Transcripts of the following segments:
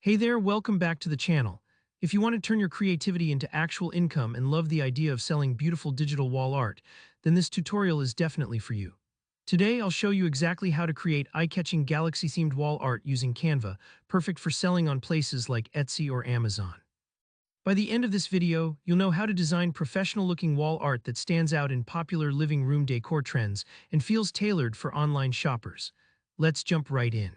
Hey there, welcome back to the channel. If you want to turn your creativity into actual income and love the idea of selling beautiful digital wall art, then this tutorial is definitely for you. Today, I'll show you exactly how to create eye-catching galaxy-themed wall art using Canva, perfect for selling on places like Etsy or Amazon. By the end of this video, you'll know how to design professional-looking wall art that stands out in popular living room decor trends and feels tailored for online shoppers. Let's jump right in.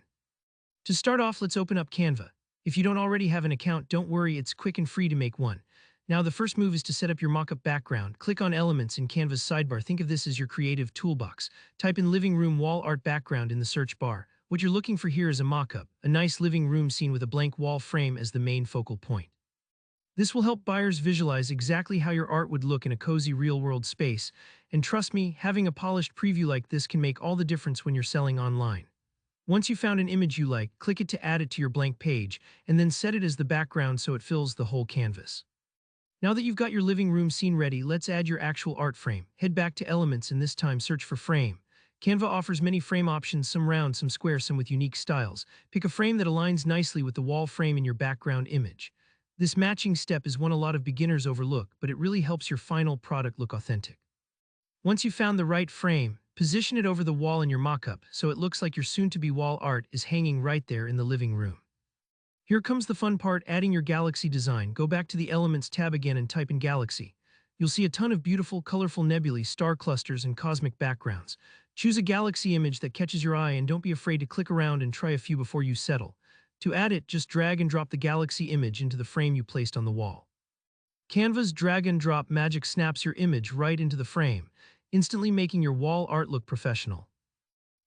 To start off, let's open up Canva. If you don't already have an account, don't worry, it's quick and free to make one. Now, the first move is to set up your mockup background. Click on Elements in Canva's sidebar. Think of this as your creative toolbox. Type in living room wall art background in the search bar. What you're looking for here is a mockup, a nice living room scene with a blank wall frame as the main focal point. This will help buyers visualize exactly how your art would look in a cozy real-world space. And trust me, having a polished preview like this can make all the difference when you're selling online. Once you've found an image you like, click it to add it to your blank page, and then set it as the background so it fills the whole canvas. Now that you've got your living room scene ready, let's add your actual art frame. Head back to Elements and this time search for Frame. Canva offers many frame options, some round, some square, some with unique styles. Pick a frame that aligns nicely with the wall frame in your background image. This matching step is one a lot of beginners overlook, but it really helps your final product look authentic. Once you've found the right frame, position it over the wall in your mockup so it looks like your soon-to-be wall art is hanging right there in the living room. Here comes the fun part, adding your galaxy design. Go back to the Elements tab again and type in Galaxy. You'll see a ton of beautiful, colorful nebulae, star clusters, and cosmic backgrounds. Choose a galaxy image that catches your eye and don't be afraid to click around and try a few before you settle. To add it, just drag and drop the galaxy image into the frame you placed on the wall. Canva's drag and drop magic snaps your image right into the frame, instantly making your wall art look professional.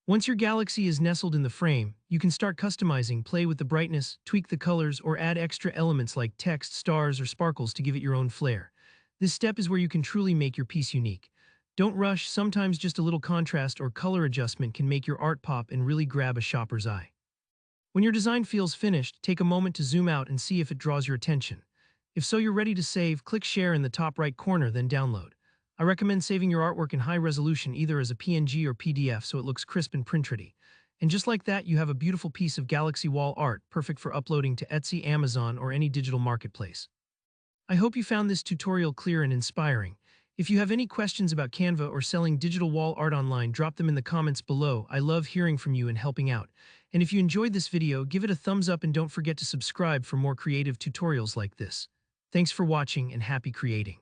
Once your galaxy is nestled in the frame, you can start customizing, play with the brightness, tweak the colors, or add extra elements like text, stars, or sparkles to give it your own flair. This step is where you can truly make your piece unique. Don't rush, sometimes just a little contrast or color adjustment can make your art pop and really grab a shopper's eye. When your design feels finished, take a moment to zoom out and see if it draws your attention. If so, you're ready to save. Click Share in the top right corner, then download. I recommend saving your artwork in high resolution, either as a PNG or PDF, so it looks crisp and print-ready. And just like that, you have a beautiful piece of galaxy wall art, perfect for uploading to Etsy, Amazon, or any digital marketplace. I hope you found this tutorial clear and inspiring. If you have any questions about Canva or selling digital wall art online, drop them in the comments below. I love hearing from you and helping out. And if you enjoyed this video, give it a thumbs up and don't forget to subscribe for more creative tutorials like this. Thanks for watching and happy creating.